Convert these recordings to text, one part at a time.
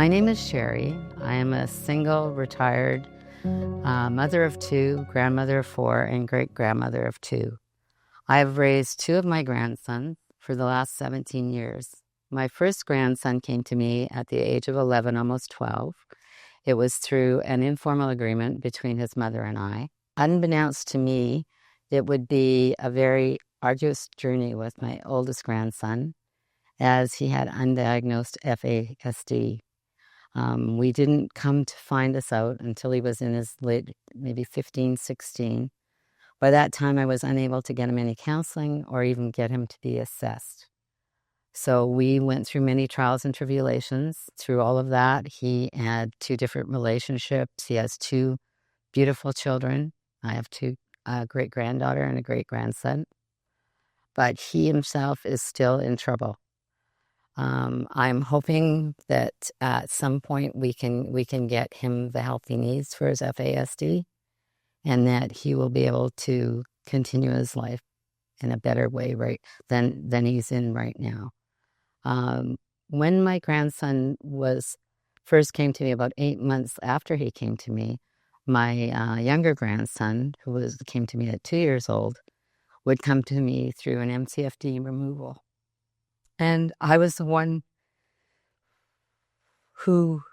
My name is Sherry. I am a single, retired mother of two, grandmother of four, and great-grandmother of two. I have raised two of my grandsons for the last 17 years. My first grandson came to me at the age of 11, almost 12. It was through an informal agreement between his mother and I. Unbeknownst to me, it would be a very arduous journey with my oldest grandson, as he had undiagnosed FASD. We didn't come to find this out until he was in his late, maybe 15, 16. By that time, I was unable to get him any counseling or even get him to be assessed. So we went through many trials and tribulations. Through all of that, he had two different relationships. He has two beautiful children. I have two, a great-granddaughter and a great-grandson. But he himself is still in trouble. I'm hoping that at some point we can get him the help he needs for his FASD, and that he will be able to continue his life in a better way than he's in right now. When my grandson first came to me, about 8 months after he came to me, my younger grandson, who came to me at 2 years old, would come to me through an MCFD removal. And I was the one who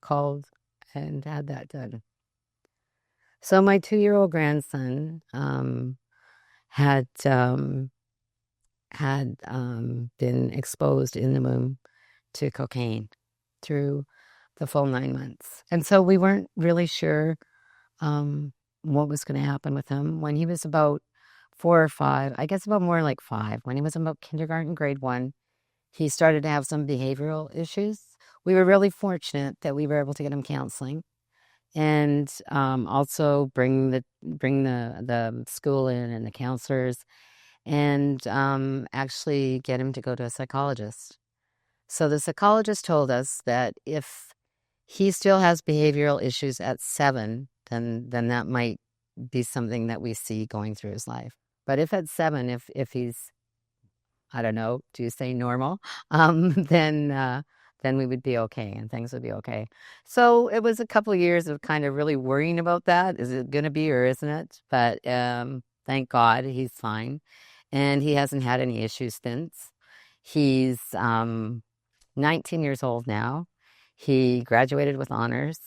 called and had that done. So my 2-year-old grandson had been exposed in the womb to cocaine through the full 9 months. And so we weren't really sure what was going to happen with him. When he was about 4 or 5, I guess about more like 5, when he was about kindergarten, grade 1, he started to have some behavioral issues. We were really fortunate that we were able to get him counseling, and also bring the school in and the counselors, and actually get him to go to a psychologist. So the psychologist told us that if he still has behavioral issues at 7, then that might be something that we see going through his life. But if at 7, if he's, I don't know, do you say normal? Then we would be okay and things would be okay. So it was a couple of years of kind of really worrying about that. Is it going to be or isn't it? But thank God he's fine. And he hasn't had any issues since. He's 19 years old now. He graduated with honors.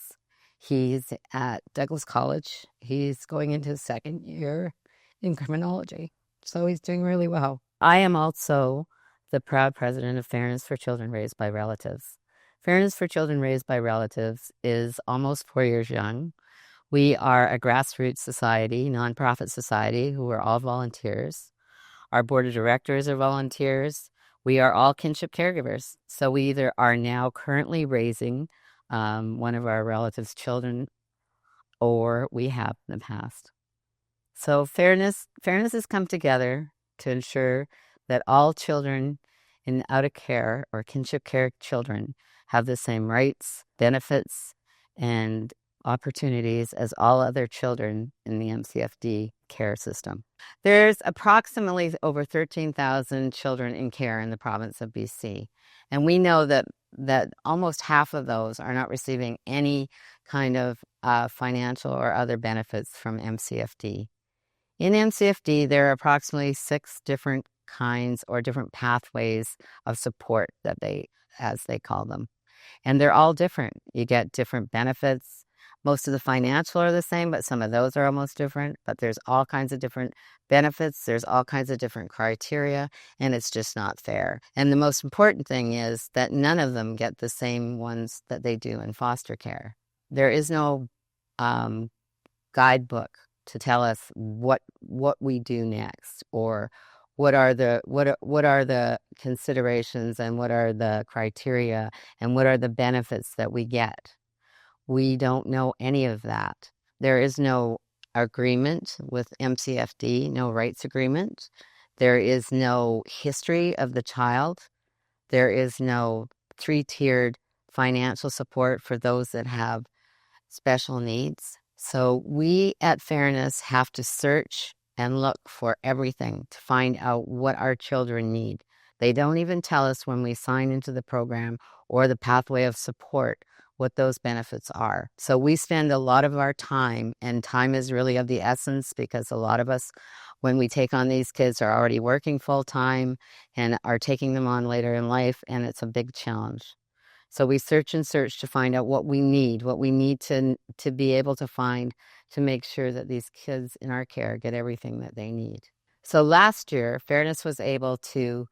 He's at Douglas College. He's going into his 2nd year in criminology. So he's doing really well. I am also the proud president of Fairness for Children Raised by Relatives. Fairness for Children Raised by Relatives is almost 4 years young. We are a grassroots society, nonprofit society, who are all volunteers. Our board of directors are volunteers. We are all kinship caregivers. So we either are now currently raising one of our relatives' children, or we have in the past. So fairness has come together to ensure that all children in out of care or kinship care children have the same rights, benefits, and opportunities as all other children in the MCFD care system. There's approximately over 13,000 children in care in the province of BC, and we know that almost half of those are not receiving any kind of financial or other benefits from MCFD. In MCFD, there are approximately 6 different kinds or different pathways of support that as they call them. And they're all different. You get different benefits. Most of the financial are the same, but some of those are almost different. But there's all kinds of different benefits. There's all kinds of different criteria, and it's just not fair. And the most important thing is that none of them get the same ones that they do in foster care. There is no guidebook to tell us what we do next, or what are the considerations, and what are the criteria, and what are the benefits that we get. We don't know any of that. There is no agreement with MCFD, no rights agreement. There is no history of the child. There is no 3-tiered financial support for those that have special needs. So we at Fairness have to search and look for everything to find out what our children need. They don't even tell us when we sign into the program or the pathway of support what those benefits are. So we spend a lot of our time, and time is really of the essence because a lot of us, when we take on these kids, are already working full time and are taking them on later in life, and it's a big challenge. So we search and search to find out what we need to be able to find to make sure that these kids in our care get everything that they need. So last year, Fairness was able to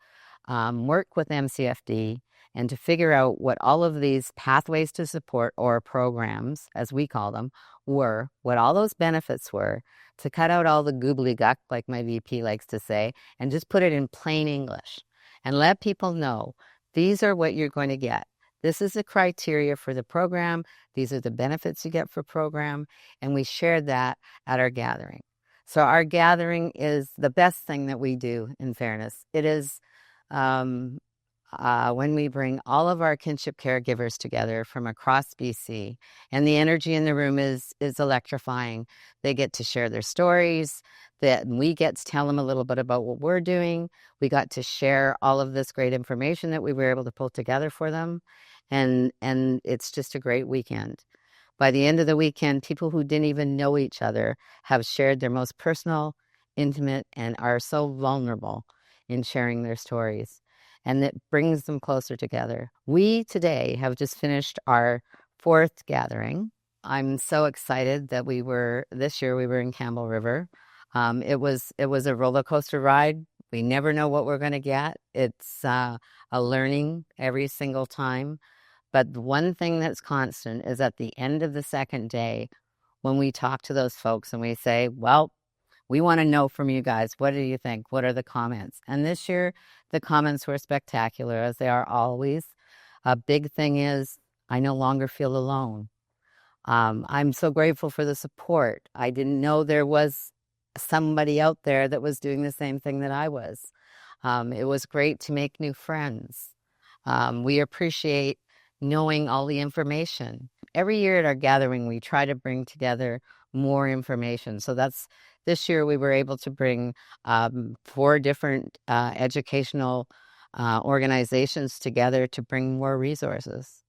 work with MCFD and to figure out what all of these pathways to support, or programs, as we call them, were, what all those benefits were, to cut out all the gobbledygook, like my VP likes to say, and just put it in plain English and let people know these are what you're going to get. This is the criteria for the program. These are the benefits you get for program. And we shared that at our gathering. So our gathering is the best thing that we do in Fairness. It is when we bring all of our kinship caregivers together from across BC, and the energy in the room is electrifying. They get to share their stories, that we get to tell them a little bit about what we're doing. We got to share all of this great information that we were able to pull together for them, and it's just a great weekend. By the end of the weekend, people who didn't even know each other have shared their most personal, intimate, and are so vulnerable in sharing their stories. And it brings them closer together. We today have just finished our 4th gathering. I'm so excited that this year we were in Campbell River. It was a roller coaster ride. We never know what we're going to get. It's a learning every single time. But the one thing that's constant is at the end of the 2nd day, when we talk to those folks and we say, well, we want to know from you guys, what do you think? What are the comments? And this year, the comments were spectacular, as they are always. A big thing is, I no longer feel alone. I'm so grateful for the support. I didn't know there was somebody out there that was doing the same thing that I was. It was great to make new friends. We appreciate knowing all the information. Every year at our gathering, we try to bring together more information. So this year we were able to bring 4 different educational organizations together to bring more resources.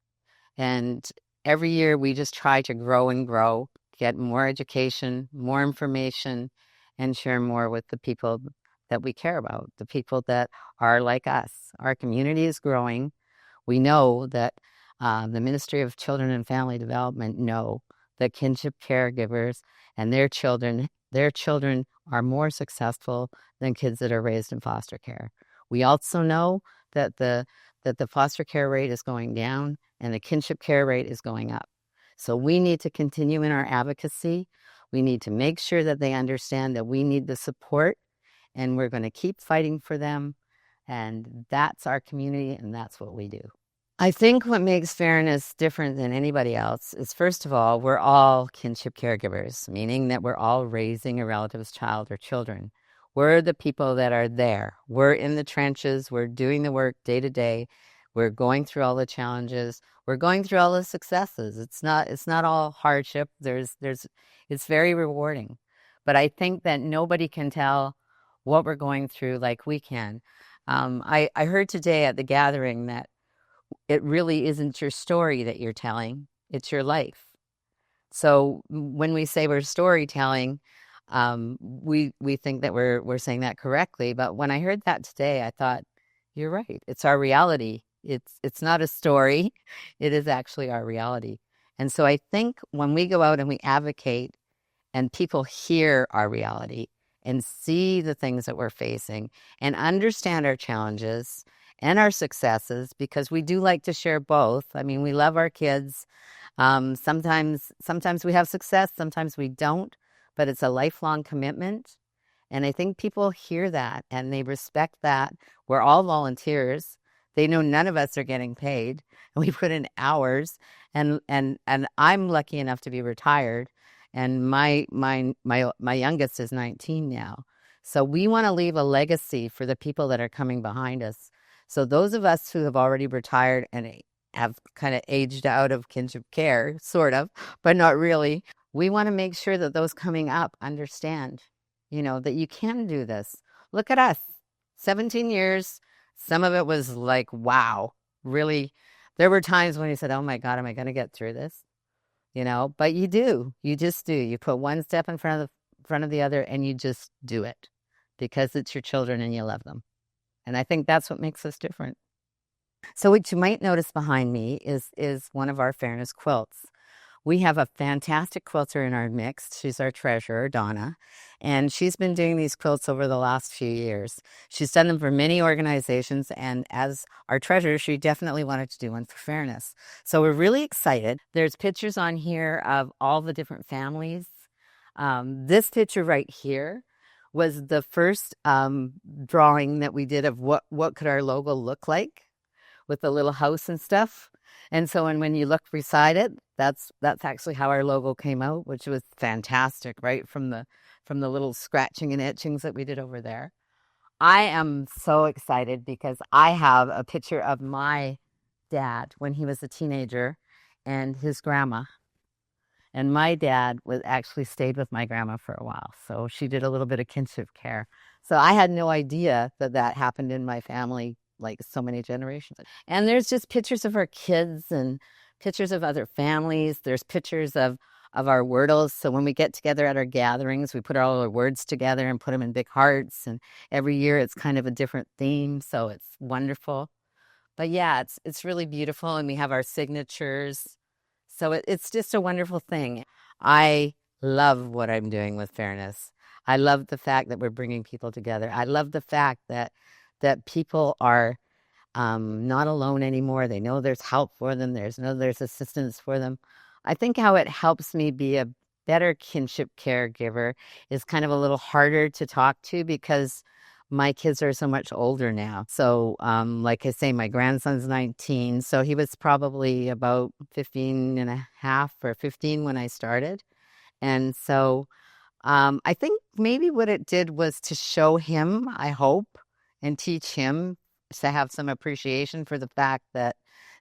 And every year we just try to grow and grow, get more education, more information, and share more with the people that we care about, the people that are like us. Our community is growing. We know that the Ministry of Children and Family Development know that kinship caregivers and their children are more successful than kids that are raised in foster care. We also know that the foster care rate is going down and the kinship care rate is going up. So we need to continue in our advocacy. We need to make sure that they understand that we need the support, and we're going to keep fighting for them. And that's our community, and that's what we do. I think what makes Fairness different than anybody else is, first of all, we're all kinship caregivers, meaning that we're all raising a relative's child or children. We're the people that are there. We're in the trenches. We're doing the work day to day. We're going through all the challenges. We're going through all the successes. It's not all hardship. It's very rewarding. But I think that nobody can tell what we're going through like we can. I heard today at the gathering that it really isn't your story that you're telling, it's your life. So when we say we're storytelling, we think that we're saying that correctly. But when I heard that today, I thought, you're right. It's our reality. It's not a story. It is actually our reality. And so I think when we go out and we advocate and people hear our reality and see the things that we're facing and understand our challenges and our successes, because we do like to share both. I mean, we love our kids. Sometimes we have success, sometimes we don't, but it's a lifelong commitment. And I think people hear that and they respect that. We're all volunteers. They know none of us are getting paid. And we put in hours. And I'm lucky enough to be retired. And my youngest is 19 now. So we want to leave a legacy for the people that are coming behind us. So those of us who have already retired and have kind of aged out of kinship care, sort of, but not really, we want to make sure that those coming up understand, that you can do this. Look at us, 17 years, Some of it was like, wow, really. There were times when you said, oh my God, am I going to get through this? But you do. You just do. You put one step in front of the other and you just do it because it's your children and you love them. And I think that's what makes us different. So what you might notice behind me is one of our fairness quilts. We have a fantastic quilter in our mix. She's our treasurer, Donna, and she's been doing these quilts over the last few years. She's done them for many organizations, and as our treasurer, she definitely wanted to do one for fairness. So we're really excited. There's pictures on here of all the different families. This picture right here was the first drawing that we did of what could our logo look like with the little house and stuff. And so when you look beside it, that's actually how our logo came out, which was fantastic, right? From the little scratching and etchings that we did over there. I am so excited because I have a picture of my dad when he was a teenager and his grandma. And my dad was actually stayed with my grandma for a while. So she did a little bit of kinship care. So I had no idea that that happened in my family like so many generations. And there's just pictures of our kids and pictures of other families. There's pictures of our wordles. So when we get together at our gatherings, we put all our words together and put them in big hearts. And every year it's kind of a different theme. So it's wonderful. But yeah, it's really beautiful. And we have our signatures. So it's just a wonderful thing. I love what I'm doing with fairness. I love the fact that we're bringing people together. I love the fact that people are not alone anymore. They know there's help for them. There's assistance for them. I think how it helps me be a better kinship caregiver is kind of a little harder to talk to because my kids are so much older now. So, like I say, my grandson's 19. So he was probably about 15 and a half or 15 when I started. And so I think maybe what it did was to show him, I hope, and teach him to have some appreciation for the fact that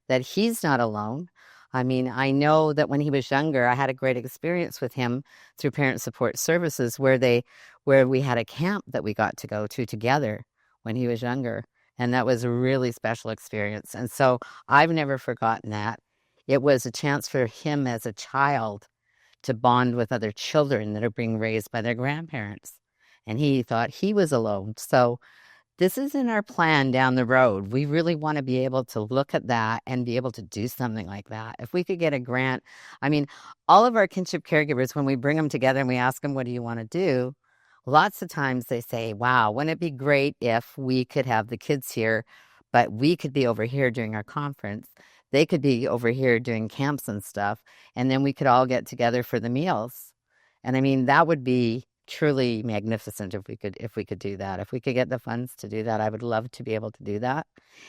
he's not alone. I mean, I know that when he was younger, I had a great experience with him through Parent Support Services where we had a camp that we got to go to together when he was younger. And that was a really special experience. And so I've never forgotten that. It was a chance for him as a child to bond with other children that are being raised by their grandparents. And he thought he was alone. So this is in our plan down the road. We really want to be able to look at that and be able to do something like that. If we could get a grant, I mean, all of our kinship caregivers, when we bring them together and we ask them, what do you want to do? Lots of times they say, wow, wouldn't it be great if we could have the kids here, but we could be over here during our conference. They could be over here doing camps and stuff, and then we could all get together for the meals. And I mean, that would be truly magnificent if we could do that. If we could get the funds to do that, I would love to be able to do that.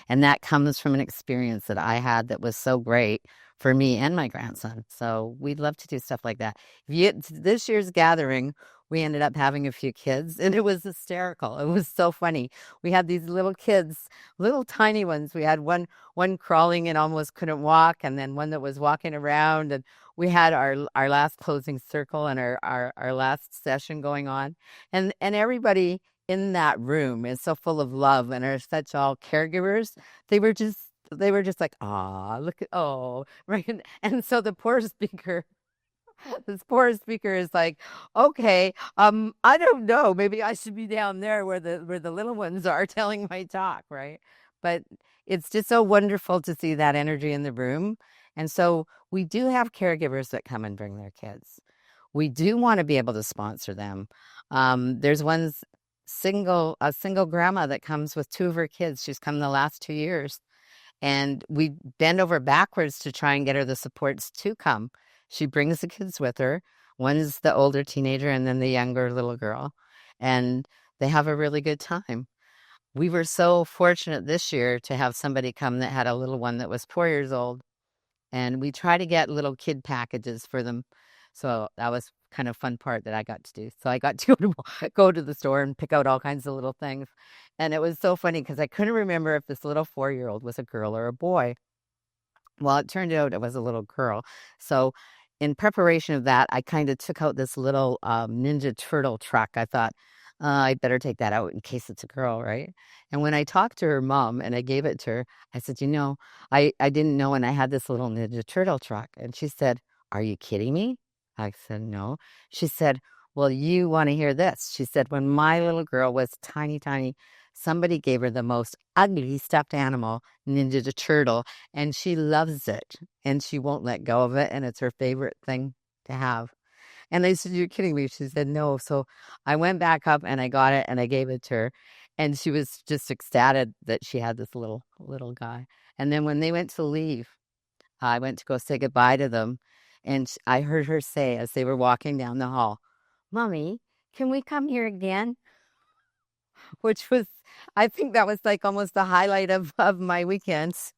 And that comes from an experience that I had that was so great for me and my grandson. So we'd love to do stuff like that. This year's gathering, we ended up having a few kids and it was hysterical. It was so funny. We had these little kids, little tiny ones. We had one crawling and almost couldn't walk, and then one that was walking around, and we had our last closing circle and our last session going on. And everybody in that room is so full of love and are such all caregivers. They were just like, ah, look at, oh, right. And so the poor speaker, this poor speaker is like, okay, I don't know, maybe I should be down there where the little ones are telling my talk, right? But it's just so wonderful to see that energy in the room. And so we do have caregivers that come and bring their kids. We do want to be able to sponsor them. There's a single grandma that comes with two of her kids. She's come the last 2 years. And we bend over backwards to try and get her the supports to come. She brings the kids with her. One's the older teenager and then the younger little girl. And they have a really good time. We were so fortunate this year to have somebody come that had a little one that was 4 years old. And we try to get little kid packages for them. So that was kind of fun part that I got to do. So I got to go to the store and pick out all kinds of little things. And it was so funny because I couldn't remember if this little 4-year-old was a girl or a boy. Well, it turned out it was a little girl. So in preparation of that, I kind of took out this little Ninja Turtle truck. I thought, I better take that out in case it's a girl, right? And when I talked to her mom and I gave it to her, I said, I didn't know, and I had this little Ninja Turtle truck. And she said, Are you kidding me? I said, No. She said, Well, you want to hear this. She said, When my little girl was tiny, tiny, somebody gave her the most ugly stuffed animal, Ninja Turtle, and she loves it and she won't let go of it. And it's her favorite thing to have. And I said, You're kidding me. She said, No. So I went back up and I got it and I gave it to her. And she was just ecstatic that she had this little guy. And then when they went to leave, I went to go say goodbye to them. And I heard her say as they were walking down the hall, Mommy, can we come here again? Which was, I think that was like almost the highlight of my weekends.